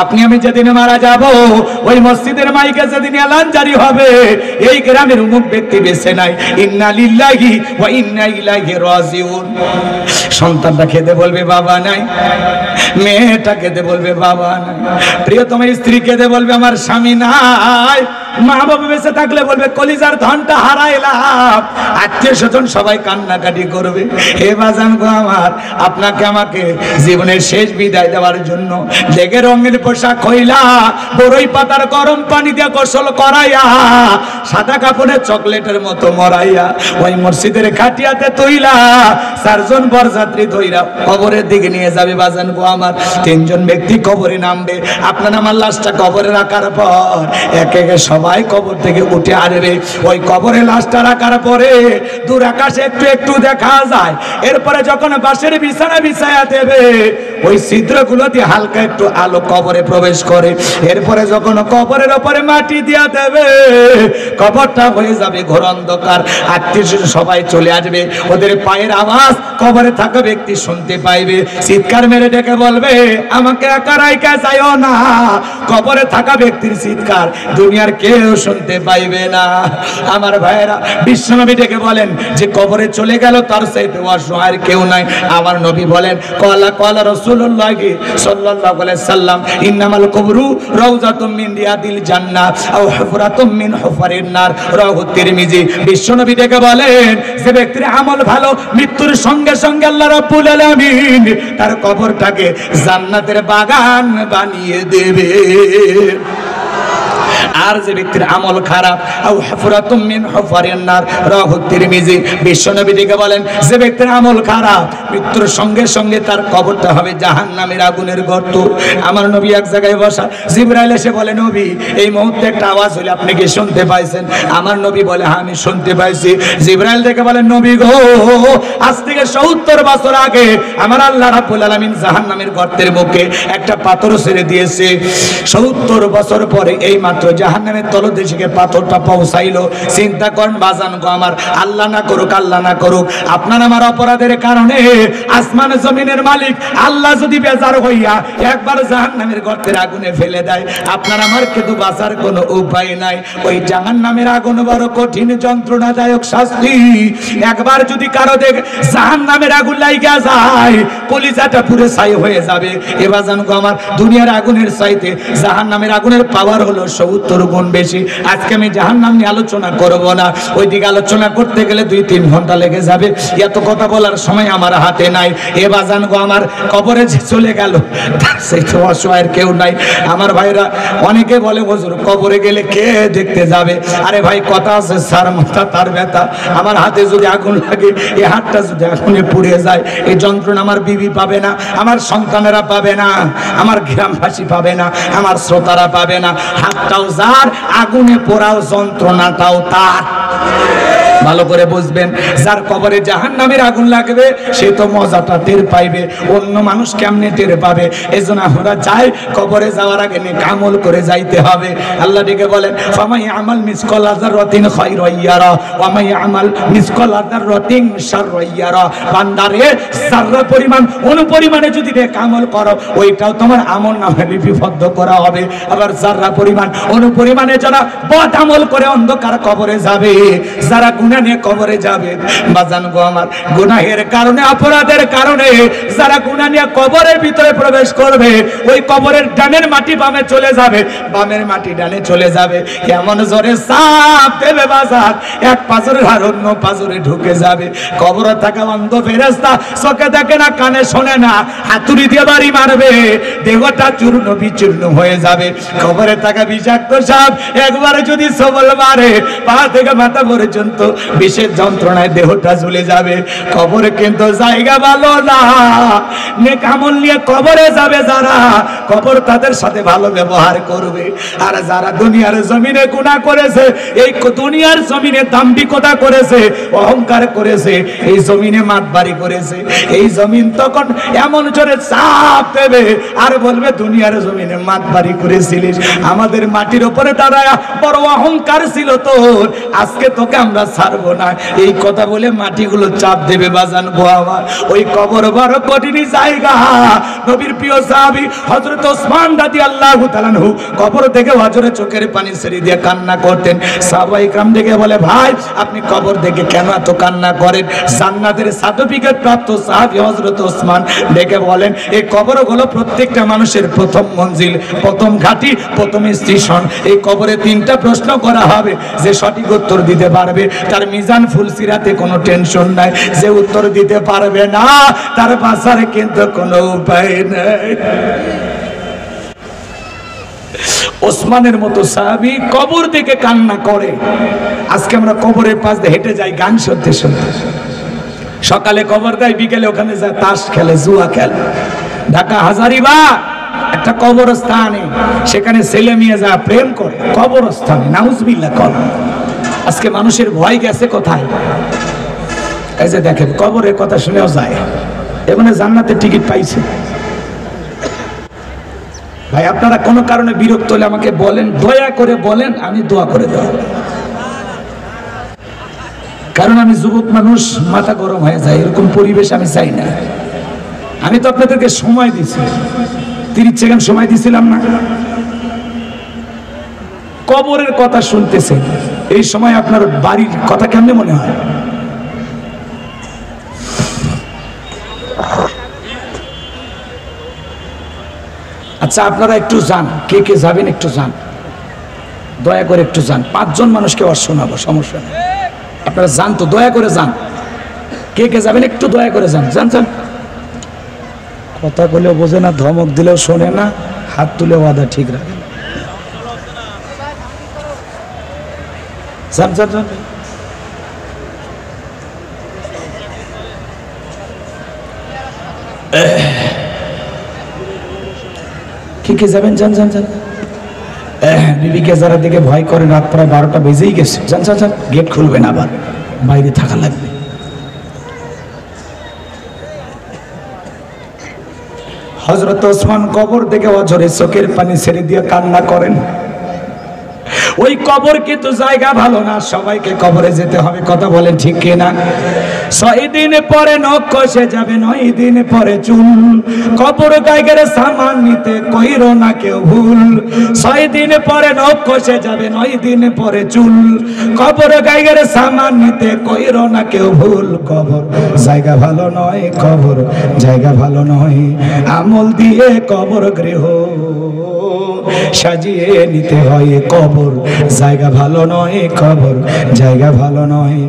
আপনি আমি যেদিন মারা যাব ওই মসজিদের মাইকে যেদিন এলান জারি হবে এই গ্রামের অমুক ব্যক্তি বেঁচে নাই, ইন্না লিল্লাহি ওয়া ইন্না ইলাইহি রাজিউন। সন্তানটা খেতে বলবে বাবা নাই, মেয়েটা খেতে বলবে বাবা নাই, প্রিয়তম স্ত্রী খেতে বলবে আমার স্বামী নাই, মা বাবা বেঁচে থাকলে বলবে কলিজার ধনটা হারাইলাম, আত্মীয় স্বজন সবাই কান্নাকাটি করবে। হে বাজান গো আমার, আপনাকে আমাকে জীবনের শেষ বিদায় দেওয়ার জন্য লেগে রঙের পোশাক হইলা বড়ই পাতার গরম পানি দিয়ে গোসল করাইয়া সাদা কাপড়ে চকলেটের মতো মরাইয়া ওই মসজিদের খাটিয়াতে তৈলা চারজন বরযাত্রী ধইরা কবরের দিকে নিয়ে যাবে। বাজান গো আমার, তিনজন ব্যক্তি কবরে নামবে। আপনার আমার লাশটা কবরে রাখার পর একে একে সবাই কবর থেকে উঠে আসবে। ওই কবরে লাশটা রাখার পরে দূর আকাশে একটু একটু দেখা যায়। এরপরে যখন বাঁশের বিছানা বিছায়া দেবে ওই ছিদ্রগুলো দিয়ে হালকা একটু আলো কবরে প্রবেশ করে। এরপরে যখন কবরের ওপরে মাটি দিয়া দেবে কবরটা হয়ে যাবে ঘোর অন্ধকার। আত্মীয় সবাই চলে আসবে, ওদের পায়ের আওয়াজ কবরে থাকা ব্যক্তি শুনতে পাইবে, চিৎকার মেরে ডেকে বলবে আমাকে একা রাইখা যাইও না। কবরে থাকা ব্যক্তির চিৎকার দুনিয়ার কেউ শুনতে পাইবে না। আমার ভাইয়েরা, বিশ্বনবী ডেকে বলেন যে কবরে চলে গেল তার চাইতে অসহায় কেউ নাই। আমার নবী বলেন কলা কলা রাসূলুল্লাহ সাল্লাল্লাহু আলাইহি সাল্লাম ইন্নামাল কবরু রাউযাতুম মিন রিয়াদিল জান্নাহ আও হুফরাতুম মিন হুফারিন নার, রাওয়াহু তিরমিজি। বিশ্বনবী ডেকে বলেন যে ব্যক্তির আমল ভালো মৃত্যুর সঙ্গে সঙ্গে আল্লাহ রাব্বুল আলামিন তার কবরটাকে জান্নাতের বাগান বানিয়ে দেবে। আর যে ব্যক্তির আমল খারাপ আও হুফরাতুম মিন হুফারিন নার, রাওয়াহু তিরমিজি। বিশ্বনবী ডেকে বলেন যে ব্যক্তির আমল খারাপ মৃত্যুর সঙ্গে সঙ্গে তার কবরটা হবে জাহান্নামের আগুনের গর্ত। আমার নবী এক জায়গায় বসা, জিবরাইল এসে বলে নবী এই মুহূর্তে একটা আওয়াজ হলো, আপনি কি শুনতে পাইছেন? আমার নবী বলে হ্যাঁ আমি শুনতে পাইছি। জিবরাইল ডেকে বলেন নবী গো, আজ থেকে ৭০ বছর আগে আমার আল্লাহ রাব্বুল আলামিন জাহান্নামের গর্তের মুখে একটা পাথর ছেড়ে দিয়েছে। ৭০ বছর পরে এই মাত্র জাহান্নামের তলদেশে পাথরটা পৌঁছাইলো। চিন্তা করেন বাজান গো আমার, আল্লাহ না করুক, আল্লাহ না করুক, আপনার আমার অপরাধের কারণে আসমান জমিনের মালিক আল্লাহ যদি বেজার হইয়া একবার জাহান্নামের গর্তের আগুনে ফেলে দেয়, আপনার আমার কিন্তু বাঁচার কোনো উপায় নাই। ওই জাহান্নামের আগুন বড় কঠিন যন্ত্রণাদায়ক শাস্তি। একবার যদি কারো দেখ জাহান্নামের আগুন লাইগা যায় কলিজাটা পুরো ছাই হয়ে যাবে। এ বাজান গো আমার, দুনিয়ার আগুনের চাইতে জাহান্নামের আগুনের পাওয়ার হলো ৭০ গুণ বেশি। আজকে আমি জাহান্নাম নিয়ে আলোচনা করব না, ওই দিকে আলোচনা করতে গেলে ২-৩ ঘন্টা লেগে যাবে। এত কথা বলার সময় আমার হাতে নাই। এ বাজান গো আমার, কবরে যে চলে গেল তার চাইতে অসহায়ের কেউ নাই। আমার ভাইরা অনেকে বলে হুজুর কবরে গেলে কে দেখতে যাবে? আরে ভাই কথা আছে, সার মাথা তার ব্যথা। আমার হাতে যদি আগুন লাগে, এই হাতটা যদি আগুনে পুড়ে যায়, এই যন্ত্রণা আমার বিবি পাবে না, আমার সন্তানেরা পাবে না, আমার গ্রামবাসী পাবে না, আমার শ্রোতারা পাবে না। হাতটাও যার, আগুনে পোড়াও যন্ত্রণাটাও তার। ভালো করে বুঝবেন, যার কবরে জাহান্নামের আগুন লাগবে সে তো মজাটা টের পাইবে, অন্য মানুষ কেমনে টের পাবে? এজন্য আমরা যাই কবরে যাওয়ার আগে নেক আমল করে যাইতে হবে। আল্লাহ ডেকে বলেন ফামাই আমাল মিসকাল যাররাতিন খায়রান ইয়ারা ওয়া মাই আমাল মিসকাল যাররাতিন শাররান ইয়ারা। বান্দারে যাররা পরিমাণ অনুপরিমাণে যদি নেক আমল করো ওইটাও তোমার আমলনামায় লিপিবদ্ধ করা হবে। আবার যাররা পরিমাণ অনুপরিমাণে যারা বদ আমল করে অন্ধকার কবরে যাবে, যারা গুনাহ নিয়ে কবরে যাবে, বাজান গো আমার, গুনাহের কারণে অপরাধের কারণে যারা গুনাহ নিয়ে কবরের ভিতরে প্রবেশ করবে ওই কবরের ডানের মাটি বামে চলে যাবে, বামের মাটি ডানে চলে যাবে। এমন জোরে চাপ দেবে বাজার, এক পাজরের আর অন্য পাজরে ঢুকে যাবে। কবরে থাকা অন্ধ ফেরেশতা চোখে দেখে না, কানে শোনে না, হাতুড়ি দিয়ে বাড়ি মারবে, দেহটা চূর্ণ বিচূর্ণ হয়ে যাবে। কবরে থাকা বিষাক্ত সাপ একবারে যদি সবল মারে পা থেকে মাথা পর্যন্ত বিশেষ যন্ত্রণায় দেহটা ঝুলে যাবে। কবরে কিন্তু জায়গা ভালো না। নেক আমল নিয়ে কবরে যাবে যারা, কবর তাদের সাথে ভালো ব্যবহার করবে। আর যারা দুনিয়ার জমিনে গুনাহ করেছে, এই দুনিয়ার জমিনে দাম্ভিকতা করেছে, অহংকার করেছে, এই জমিনে মাতবাড়ি করেছে, এই জমিন তখন এমন জোরে চাপ দেবে আর বলবে দুনিয়ার জমিনে মাতবাড়ি করেছিলিস, আমাদের মাটির ছাতির উপরে দাঁড়ায় বড় অহংকার ছিল তোর, আজকে তোকে আমরা ছাড়বো না। এই কথা বলে মাটিগুলো চাপ দেবে বাজান গো আমার। ওই কবর বড় কঠিন জায়গা। নবীর প্রিয় সাহাবী হযরত ওসমান রাদিয়াল্লাহু তাআলা আনহু কবর থেকে হযরে চোখের পানি ছেড়ে দিয়ে কান্না করতেন। সাহাবায়ে کرام দেখে বলে, ভাই আপনি কবর দেখে কেন এত কান্না করেন? জান্নাতের সার্টিফিকেট প্রাপ্ত সাহাবী হযরত ওসমান দেখে বলেন, এই কবরগুলো প্রত্যেকটা মানুষের প্রথম মঞ্জিল, প্রথম ঘাঁটি, প্রথম স্টেশন। এই কবরে 3টা প্রশ্ন করা হবে, যে সঠিক উত্তর দিতে পারবে তার মিজান ফুলসিরাতে কোনো টেনশন নাই, যে উত্তর দিতে পারবে না তার বাঁচার কিন্তু কোনো উপায় নেই। ওসমানের মতো সাহাবী কবর দেখে কান্না করে। আজকে আমরা কবরের পাশ দিয়ে হেঁটে যাই গান শুনতে শুনতে। সকালে কবর দেয়, বিকেলে ওখানে যায় তাস খেলে, জুয়া খেলে। ঢাকা হাজারীবাগ একটা কবরস্থানে, সেখানে ছেলে মেয়ে যা প্রেম করে কবরস্থানে, নাউজুবিল্লাহ কর। আজকে মানুষের ভয় গেছে কোথায়? এই যে দেখেন কবরের কথা শুনেও যায়, এখানে জান্নাতের টিকিট পাইছে। ভাই আপনারা কোনো কারণে বিরক্ত হলে আমাকে বলেন, দয়া করে বলেন, আমি দোয়া করে দেব। কারণ আমি যুবক মানুষ, মাথা গরম হয়ে যায়, এরকম পরিবেশ আমি চাই না। আমি তো আপনাদেরকে সময় দিছি, 30 সেকেন্ড সময় দিছিলাম না? কবরের কথা শুনতেছেন, এই সময় আপনার বাড়ির কথা কেমনে মনে হয়? আচ্ছা আপনারা একটু যান, কে কে যাবেন একটু যান, দয়া করে একটু যান। 5 জন মানুষকে আর শোনাবো, সমস্যা নেই, আপনারা যান তো, দয়া করে যান। কে কে যাবেন একটু দয়া করে যান, যান যান। কথা বলেও বোঝে না, ধমক দিলেও শোনে না, হাত তুলে ওয়াদা ঠিক রাখে। যান যান যান। কে কে যাবেন? যান যান যান। বিবিকে যারা দিকে ভয় করেন, রাত প্রায় 12টা বেজেই গেছে, যান যান যান। গেট খুলবেন, আবার বাইরে থাকা লাগবে। হযরত ওসমান কবর থেকে অঝরে চোখের পানি ছেড়ে দিয়ে কান্না করেন। ওই কবর কিন্তু জায়গা ভালো না, সবাইকে কবরে যেতে হবে, কথা বলেন ঠিক কিনা? 6 দিন পরে নখ খসে যাবে, 9 দিন পরে চুল। কবর গায়ের সামান নিতে কইরো না কেউ ভুল। 6 দিন পরে নখ খসে যাবে, 9 দিন পরে চুল। কবর গায়ের সামান নিতে কইরো না কেউ ভুল। কবর জায়গা ভালো নয়, কবর জায়গা ভালো নয়। আমল দিয়ে কবর গৃহ সাজিয়ে নিতে হয়। কবর জায়গা ভালো নয়, কবর জায়গা ভালো নয়।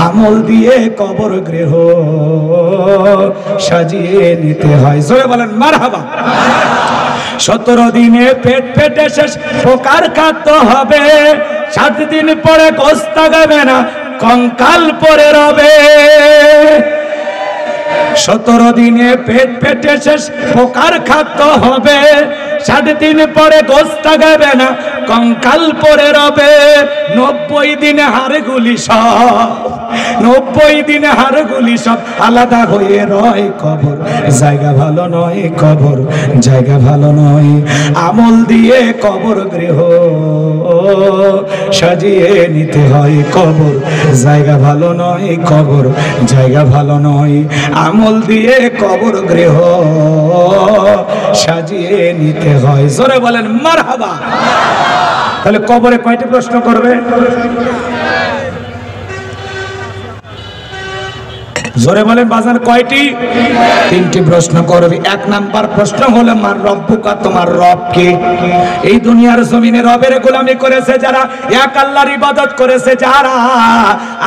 আমল দিয়ে কবর গৃহ সাজিয়ে নিতে হয়। জোরে বলেন মারহাবা। 17 দিনে পেট পেটে শেষ পোকার খাদ্য হবে। 7 দিন পরে গোস্ত গাবে না, কঙ্কাল পরে রবে। 17 দিনে পেট পেটে শেষ পোকার খাদ্য হবে। 7 দিন পরে গোস্ত গাবে না, কঙ্কাল পরে রবে। 90 দিনে হাড়গুলি সব, 90 দিনে হাড়গুলি সব আলাদা হয়ে রয়। কবর জায়গা ভালো নয়, কবর জায়গা ভালো নয়। আমল দিয়ে কবর গৃহ সাজিয়ে নিতে হয়। কবর জায়গা ভালো নয়, কবর জায়গা ভালো নয়। আমল দিয়ে কবর গৃহ সাজিয়ে নিতে হয়। জোরে বলেন মারহাবা। তাহলে কবরে কয়টি প্রশ্ন করবে? জোরে বলেন বাজার কয়টি? 3টি প্রশ্ন করবে। 1 নাম্বার প্রশ্ন হলো মার রব্বুকা, তোমার রব কে? এই দুনিয়ার জমিনে রবের গোলামি করেছে যারা, এক আল্লাহর ইবাদত করেছে যারা,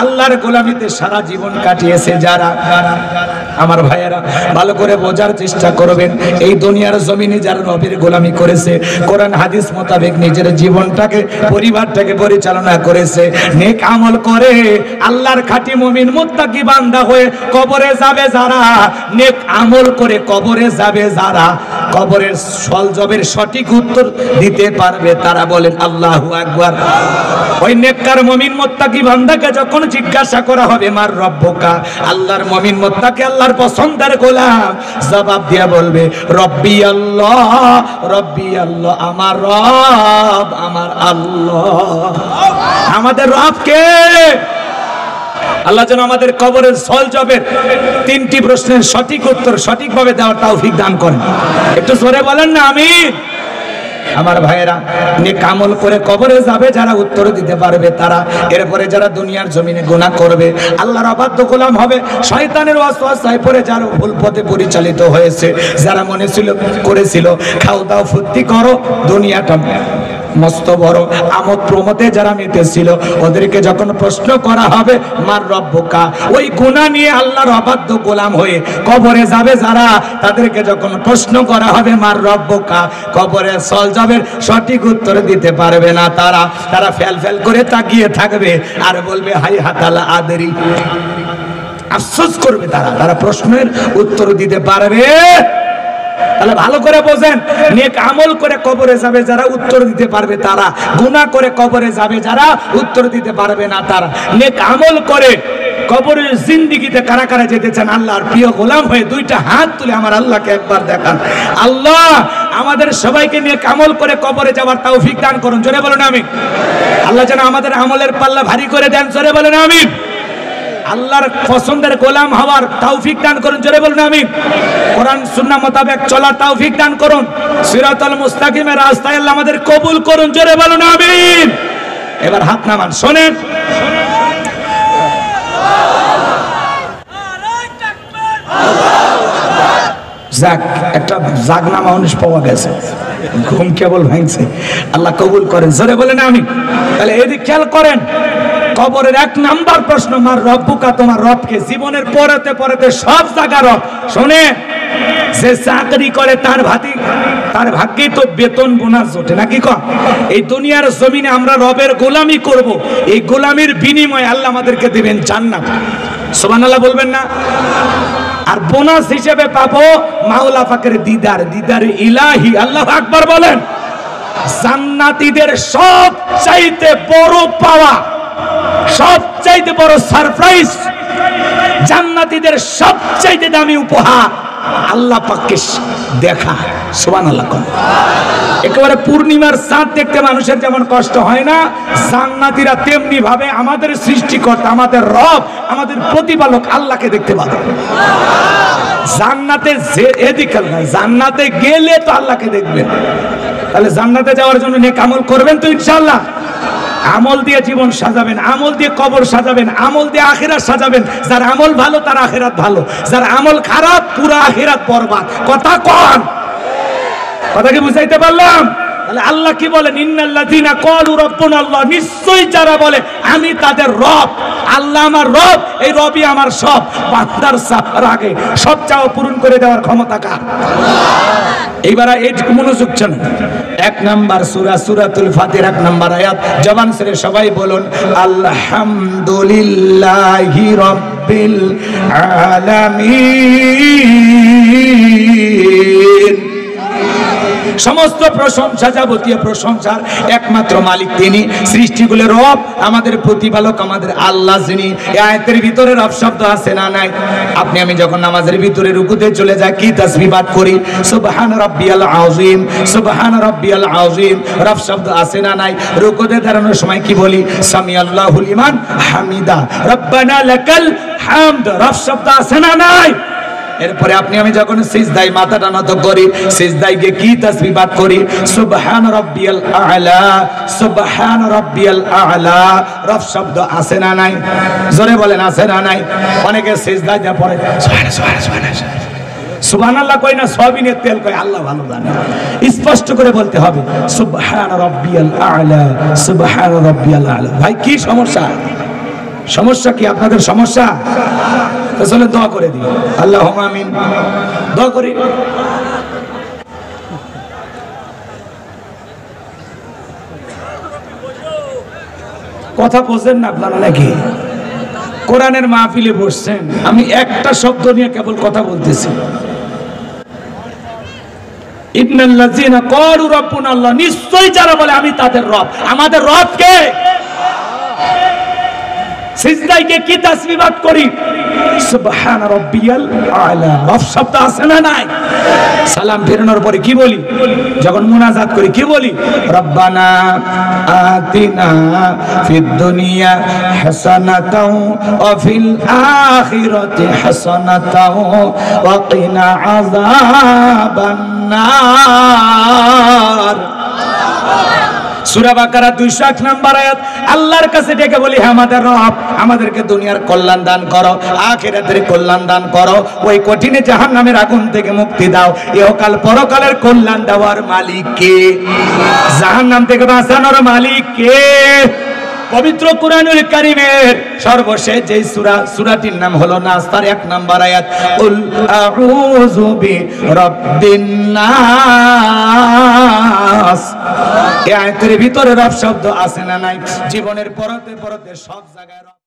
আল্লাহর গোলামিতে সারা জীবন কাটিয়েছে যারা, আমার ভাইয়েরা ভালো করে বোঝার চেষ্টা করবেন। এই দুনিয়ার জমিনে যারা রবের গোলামি করেছে, কোরআন হাদিস মোতাবেক নিজের জীবনটাকে পরিবারটাকে পরিচালনা করেছে, নেক আমল করে আল্লাহর খাঁটি মুমিন মুত্তাকি বান্দা হয়ে কবরে যাবে যারা, নেক আমল করে কবরে যাবে যারা, কবরের সলজবের সঠিক উত্তর দিতে পারবে তারা, বলেন আল্লাহু আকবার। ওই নেককার মুমিন মুত্তাকি বান্দাকে যখন জিজ্ঞাসা করা হবে মার রব্বুকা, আল্লাহর মুমিন মুত্তাকি আল্লাহ আল্লাহর পছন্দের গোলাম জবাব দিয়া বলবে রব্বি আল্লাহ, রব্বি আল্লাহ, আমার রব আমার আল্লাহ। আমাদের রব কে? আল্লাহ যেন আমাদের কবরের সলজবের 3টি প্রশ্নের সঠিক উত্তর সঠিকভাবে দেওয়ার তৌফিক দান করেন। একটু জোরে বলেন না আমিন। আমার ভাইয়েরা, নেক আমল করে কবরে যাবে যারা, উত্তর দিতে পারবে তারা। এরপরে যারা দুনিয়ার জমিনে গুনাহ করবে, আল্লাহর অবাধ্য গোলাম হবে, শয়তানের ওয়াসওয়াসায় পড়ে যারা ভুল পথে পরিচালিত হয়েছে, যারা মনে ছিল করেছিল খাও দাও ফুর্তি করো, দুনিয়াটা মস্ত বড় আমোদ প্রমোদে যারা মেতেছিল, ওদেরকে যখন প্রশ্ন করা হবে মার রব্বুকা, ওই গুনাহ নিয়ে আল্লাহর অবাধ্য গোলাম হয়ে কবরে যাবে যারা, তাদেরকে যখন প্রশ্ন করা হবে মার রব্বুকা, কবরে সলজবের সঠিক উত্তর দিতে পারবে না তারা। তারা ফেল ফেল করে তাকিয়ে থাকবে আর বলবে হাই হাতালা আদরি, আফসোস করবে তারা, তারা প্রশ্নের উত্তর দিতে পারবে। তাহলে ভালো করে বোঝেন, নেক আমল করে কবরে যাবে যারা, উত্তর দিতে পারবে তারা। গুনাহ করে কবরে যাবে যারা, উত্তর দিতে পারবে না তারা। নেক আমল করে কবরের জিন্দেগিতে কারা কারা যেতে চান আল্লাহর প্রিয় গোলাম হয়ে? 2টা হাত তুলে আমার আল্লাহকে একবার দেখান। আল্লাহ আমাদের সবাইকে নেক আমল করে কবরে যাওয়ার তৌফিক দান করুন। জোরে বলুন আমিন। আল্লাহ যেন আমাদের আমলের পাল্লা ভারী করে দেন। জোরে বলুন আমিন। আল্লাহর পছন্দের গোলাম হওয়ার তৌফিক দান করুন। জোরে বলুন আমিন। কোরআন সুন্নাহ মোতাবেক চলার তৌফিক দান করুন। সিরাতাল মুস্তাকিমের রাস্তায় আল্লাহ আমাদের কবুল করুন। জোরে বলুন আমিন। এবার হাত নামান, শোনেন। যাক, একটা জাগনা মানুষ পাওয়া গেছে, ঘুম কেবল ভাঙছে। আল্লাহ কবুল করেন। জোরে বলেন আমিন। তাহলে এদিক খেয়াল করেন, কবরের 1 নাম্বার প্রশ্ন মার রব্বুকা, তোমার রবকে। জীবনের পরেতে পরেতে সব জায়গা রব। শোনে, যে চাকরি করে তার ভাগ্যে তো বেতন বোনাস জোটে নাকি কম? এই দুনিয়ার জমিনে আমরা রবের গোলামি করব, এই গোলামির বিনিময়ে আল্লাহ আমাদেরকে দিবেন জান্নাত। সুবহানাল্লাহ বলবেন না? আর বোনাস হিসেবে পাবো মাওলা পাকের দিদার, দিদার ইলাহি। আল্লাহু আকবার বলেন। জান্নাতীদের সবচাইতে বড় পাওয়া, সবচাইতে বড় সারপ্রাইজ, জান্নাতীদের সবচাইতে দামি উপহার আল্লাহ পাককে দেখা। সুবহানাল্লাহ। একেবারে পূর্ণিমার চাঁদ দেখতে মানুষের যেমন কষ্ট হয় না, জান্নাতীরা তেমনি ভাবে আমাদের সৃষ্টিকর্তা, আমাদের রব, আমাদের প্রতিপালক আল্লাহকে দেখতে পাবে। জান্নাতে যে এদিকে নাই, জান্নাতে গেলে তো আল্লাহকে দেখবেন। তাহলে জান্নাতে যাওয়ার জন্য নেক আমল করবেন তো ইনশাআল্লাহ। আমল দিয়ে জীবন সাজাবেন, আমল দিয়ে কবর সাজাবেন, আমল দিয়ে আখিরাত সাজাবেন। যার আমল ভালো তার আখিরাত ভালো, যার আমল খারাপ পুরো আখিরাত বরবাদ। কথা কন, কথা কি বুঝাইতে পারলাম? তাহলে আল্লাহ কি বলেন? ইন্নাল্লাযীনা ক্বালু রাব্বুনা আল্লাহ, নিশ্চয়ই যারা বলে আমি তাদের রব, আল্লাহ আমার রব, এই রবই আমার সব। বান্দার চাওয়ার আগে সব চাওয়া পূরণ করে দেওয়ার ক্ষমতা কার? এইবার এইটুকু মনোযোগ চান। 1 নাম্বার সূরা, সূরাতুল ফাতির 1 নাম্বার আয়াত। জবান ছেড়ে সবাই বলুন আলহামদুলিল্লাহি রাব্বিল আলামিন। সমস্ত প্রশংসা, যাবতীয় প্রশংসার একমাত্র মালিক তিনি, সৃষ্টিগুলোর রব, আমাদের প্রতিপালক, আমাদের আল্লাহ যিনি। এই আয়াতের ভিতরে রব শব্দ আছে না নাই? আপনি আমি যখন নামাজের ভিতরে রুকুতে চলে যাই কি তাসবিহ পাঠ করি? সুবহান রাব্বিয়াল আযীম, সুবহান রাব্বিয়াল আযীম। রব শব্দ আছে না নাই? রুকুতে দাঁড়ানোর সময় কি বলি? সামি আল্লাহু লিমান হামিদা, রব্বানা লাকাল হামদ। রব শব্দ আছে না নাই? এরপরে আপনি আমি যখন সিজদায় মাথাটা নত করি, সিজদায় গিয়ে কি তাসবিহ পাঠ করি? সুবহান রাব্বিয়াল আ'লা, সুবহান রাব্বিয়াল আ'লা। রব শব্দ আছে না নাই? জোরে বলেন আছে না নাই? অনেকে সিজদায় যা পড়ে সুবহানাল্লাহ কই না, সবিনের তেল কই, আল্লাহ ভালো জানে। স্পষ্ট করে বলতে হবে সুবহান রাব্বিয়াল আ'লা, সুবহান রাব্বিয়াল আ'লা। ভাই কি সমস্যা? সমস্যা কি আপনাদের? সমস্যা তাহলে দোয়া করে দিই, আল্লাহুম্মা আমিন। দোয়া করি। কথা বোঝেন না আপনারা নাকি? কোরআনের মাহফিলে বসছেন, আমি একটা শব্দ নিয়ে কেবল কথা বলতেছি। ইন্নাল্লাযীনা ক্বালু রাব্বুনা আল্লাহ, নিশ্চয়ই যারা বলে আমি তাদের রব। আমাদের রব কে? সিজদায় গিয়ে কি তাসবিহ পাঠ করি? সুবহান রাব্বিয়াল আলা। রব শব্দ আছে না নাই? সালাম ফেরানোর পরে কি বলি? যখন মুনাজাত করি কি বলি? রব্বানা আতিনা ফিদ দুনিয়া হাসানাতাও ওয়া ফিল আখিরাতি হাসানাতাও ওয়া কিনা আযাবান নার। সূরা বাকারা 201 নম্বর আয়াত। আল্লাহর কাছে ডেকে বলি, হে আমাদের রব, আমাদেরকে দুনিয়ার কল্যাণ দান করো, আখিরাতের কল্যাণ দান করো, ওই কঠিন জাহান্নামের আগুন থেকে মুক্তি দাও। ইহকাল পরকালের কল্যাণ দেওয়ার মালিক কে? জাহান্নাম থেকে বাঁচানোর মালিক কে? পবিত্র কুরআনুল কারীমের সর্বশেষ যে সূরাটির নাম হলো নাস, তার 1 নম্বর আয়াত, কুল আউযু বিরাব্বিন নাস। এই আয়াতের ভিতরে রব শব্দ আছে না নাই? জীবনের পরতে পরতে সব জায়গায়